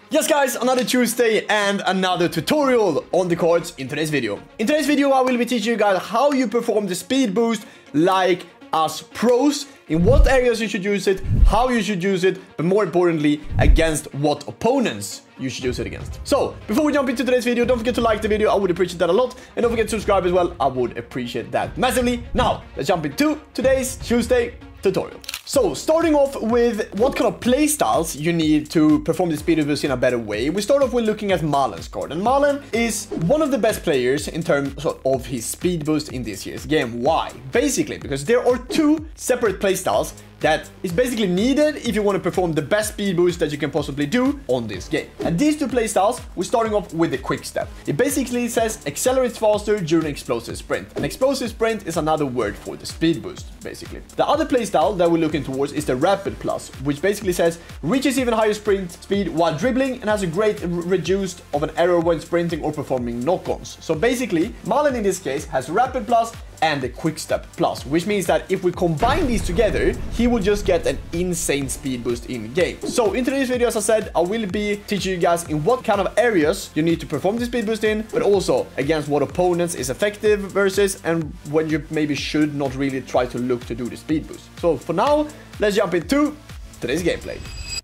Yes guys, another Tuesday and another tutorial on the cards in today's video. In today's video I will be teaching you guys how you perform the speed boost like us pros, in what areas you should use it, how you should use it, but more importantly against what opponents you should use it against. So before we jump into today's video, don't forget to like the video, I would appreciate that a lot, and don't forget to subscribe as well, I would appreciate that massively. Now let's jump into today's Tuesday tutorial. So starting off with what kind of playstyles you need to perform the speed boost in a better way, we start off with looking at Malen's card. And Malen is one of the best players in terms of his speed boost in this year's game. Why? Basically because there are two separate playstyles that is basically needed if you want to perform the best speed boost that you can possibly do on this game. And these two playstyles, we're starting off with the quick step. It basically says accelerates faster during explosive sprint. An explosive sprint is another word for the speed boost, basically. The other playstyle that we're looking towards is the rapid plus, which basically says reaches even higher sprint speed while dribbling and has a great reduced of an error when sprinting or performing knock-ons. So basically, Malen in this case has rapid plus and the quick step plus, which means that if we combine these together, he will just get an insane speed boost in game. So in today's video, as I said, I will be teaching you guys in what kind of areas you need to perform the speed boost in, but also against what opponents is effective versus, and when you maybe should not really try to look to do the speed boost. So for now, let's jump into today's gameplay.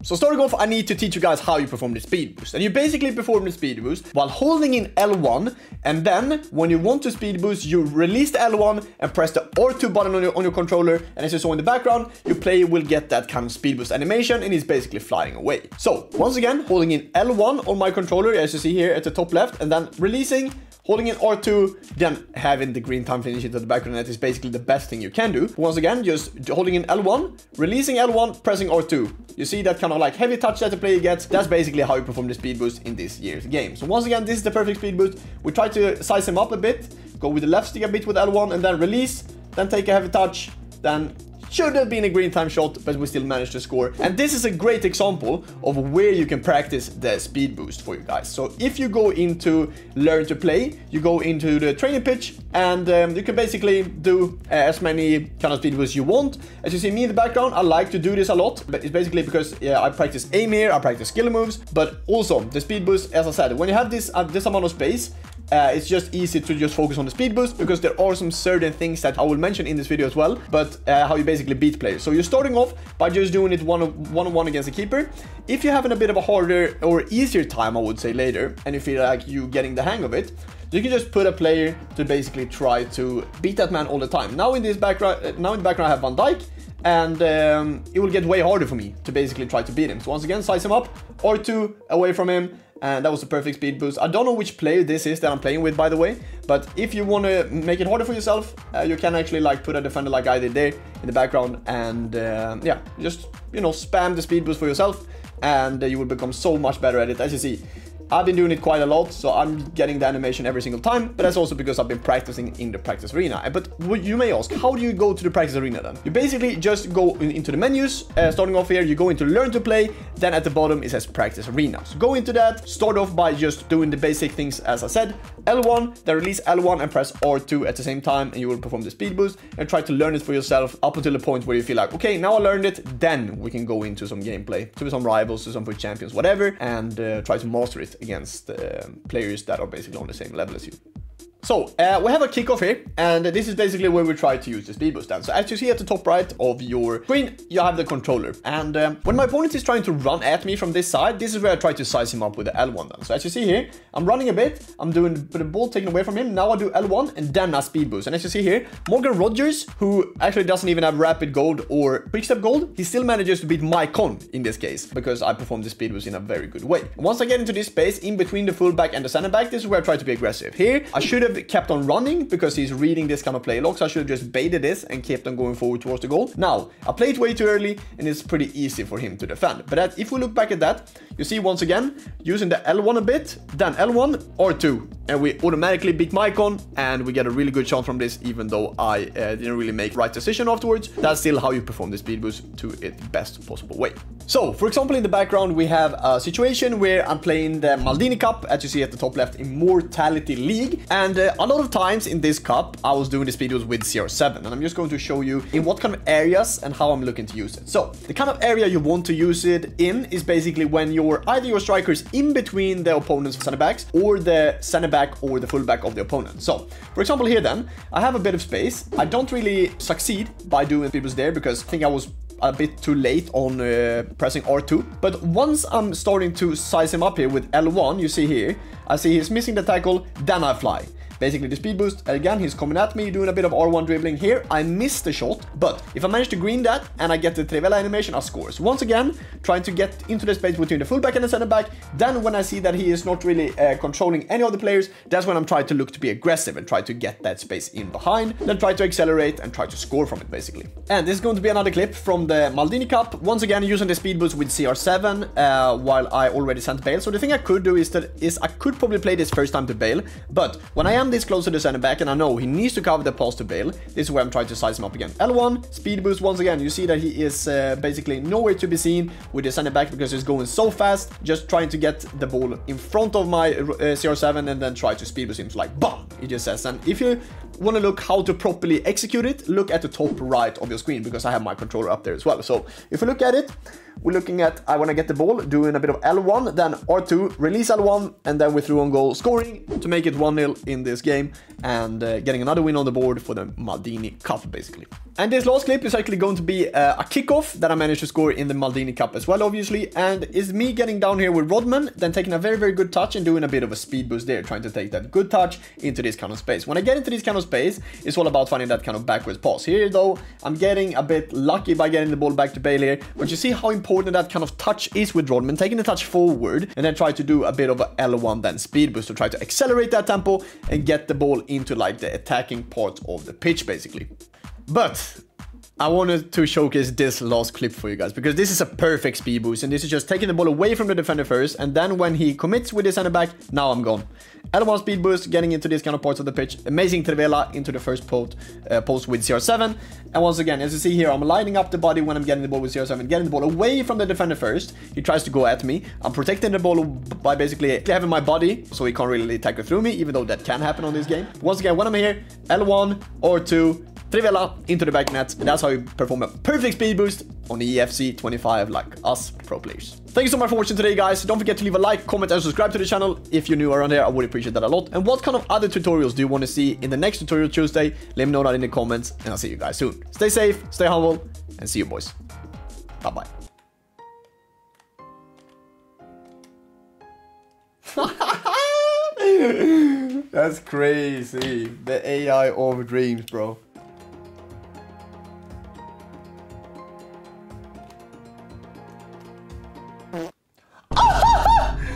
So starting off, I need to teach you guys how you perform the speed boost. And you basically perform the speed boost while holding in L1. And then when you want to speed boost, you release the L1 and press the R2 button on your controller. And as you saw in the background, your player will get that kind of speed boost animation and he's basically flying away. So once again, holding in L1 on my controller, as you see here at the top left, and then releasing, holding in R2, then having the green time finish into the background. That is basically the best thing you can do. Once again, just holding in L1, releasing L1, pressing R2. You see that kind of like heavy touch that the player gets. That's basically how you perform the speed boost in this year's game. So once again, this is the perfect speed boost. We try to size him up a bit, go with the left stick a bit with L1, and then release, then take a heavy touch, then should have been a green time shot, but we still managed to score. And this is a great example of where you can practice the speed boost for you guys. So if you go into learn to play, you go into the training pitch, and you can basically do as many kind of speed boosts you want. As you see me in the background, I like to do this a lot, but it's basically because I practice aim here, I practice skill moves, but also the speed boost, as I said, when you have this amount of space, it's just easy to just focus on the speed boost because there are some certain things that I will mention in this video as well, but how you basically beat players. So you're starting off by just doing it one-on-one against the keeper. If you're having a bit of a harder or easier time, I would say later, and you feel like you're getting the hang of it, you can just put a player to basically try to beat that man all the time. Now in the background I have Van Dijk, and it will get way harder for me to basically try to beat him. So once again, size him up, R2 away from him, and that was the perfect speed boost. I don't know which player this is that I'm playing with, by the way, but if you want to make it harder for yourself, you can actually like put a defender like I did there in the background, and yeah, just, you know, spam the speed boost for yourself, and you will become so much better at it. As you see, I've been doing it quite a lot, so I'm getting the animation every single time, but that's also because I've been practicing in the practice arena. But you may ask, how do you go to the practice arena then? You basically just go into the menus, starting off here, you go into learn to play, then at the bottom it says practice arena. So go into that, start off by just doing the basic things as I said, L1, then release L1 and press R2 at the same time, and you will perform the speed boost, and try to learn it for yourself up until the point where you feel like, okay, now I learned it, then we can go into some gameplay, to some rivals, to some for champions, whatever, and try to master it against players that are basically on the same level as you. So we have a kickoff here, and this is basically where we try to use the speed boost then. So as you see at the top right of your screen, you have the controller, and when my opponent is trying to run at me from this side, this is where I try to size him up with the L1 then. So as you see here, I'm running a bit, I'm doing the ball taken away from him, now I do L1 and then a speed boost. And as you see here, Morgan Rogers, who actually doesn't even have rapid gold or quick step gold, he still manages to beat my con in this case, because I performed the speed boost in a very good way. And once I get into this space in between the fullback and the center back, this is where I try to be aggressive. Here, I should have kept on running because he's reading this kind of play lock, so I should have just baited this and kept on going forward towards the goal. Now, I played way too early and it's pretty easy for him to defend. But if we look back at that, you see once again, using the L1 a bit, then L1, R2. and we automatically beat Maicon, and we get a really good shot from this, even though I didn't really make the right decision afterwards. That's still how you perform the speed boost to its best possible way. So, for example, in the background, we have a situation where I'm playing the Maldini Cup, as you see at the top left, Immortality League. And a lot of times in this cup, I was doing the speed boost with CR7. And I'm just going to show you in what kind of areas and how I'm looking to use it. So, the kind of area you want to use it in is basically when either your striker's in between the opponent's center backs, or the center back or the full back of the opponent. So, for example here then, I have a bit of space. I don't really succeed by doing speed boost there because I think I was a bit too late on pressing R2. But once I'm starting to size him up here with L1, you see here, I see he's missing the tackle, then I fly. Basically the speed boost, again, he's coming at me, doing a bit of R1 dribbling here. I missed the shot, but if I manage to green that and I get the Trivela animation, I score. So once again, trying to get into the space between the fullback and the center back. Then when I see that he is not really controlling any of the players, that's when I'm trying to look to be aggressive and try to get that space in behind. Then try to accelerate and try to score from it, basically. And this is going to be another clip from the Maldini Cup. Once again, using the speed boost with CR7 while I already sent Bale. So the thing I could do is I could probably play this first time to Bale, but when I am this close to the center back and I know he needs to cover the pass to Bale, this is where I'm trying to size him up again. L1, speed boost once again. You see that he is basically nowhere to be seen with the center back because he's going so fast, just trying to get the ball in front of my CR7 and then try to speed boost him. So like, BAM! It just says. And if you want to look how to properly execute it, look at the top right of your screen because I have my controller up there as well. So if you look at it, we're looking at, I want to get the ball, doing a bit of L1, then R2, release L1, and then we're through on goal, scoring to make it 1-0 in this game, and getting another win on the board for the Maldini Cup, basically. And this last clip is actually going to be a kickoff that I managed to score in the Maldini Cup as well, obviously, and is me getting down here with Rodman, then taking a very, very good touch and doing a bit of a speed boost there, trying to take that good touch into this kind of space. When I get into this kind of space, it's all about finding that kind of backwards pass. Here, though, I'm getting a bit lucky by getting the ball back to Bale here, but you see how important that kind of touch is with Rodman, taking the touch forward and then try to do a bit of a L1 then speed boost to try to accelerate that tempo and get the ball into like the attacking part of the pitch, basically. But I wanted to showcase this last clip for you guys because this is a perfect speed boost and this is just taking the ball away from the defender first, and then when he commits with his center back, now I'm gone. L1 speed boost, getting into this kind of parts of the pitch, amazing Trivela into the first post with CR7, and once again, as you see here, I'm lining up the body when I'm getting the ball with CR7, getting the ball away from the defender first. He tries to go at me. I'm protecting the ball by basically having my body so he can't really tackle through me, even though that can happen on this game. Once again, when I'm here, L1 or 2, Trivela into the back net, and that's how you perform a perfect speed boost on the EFC 25 like us pro players. Thank you so much for watching today, guys. Don't forget to leave a like, comment, and subscribe to the channel if you're new around here. I would appreciate that a lot. And what kind of other tutorials do you want to see in the next tutorial Tuesday? Let me know that in the comments, and I'll see you guys soon. Stay safe, stay humble, and see you, boys. Bye-bye. That's crazy. The AI of dreams, bro.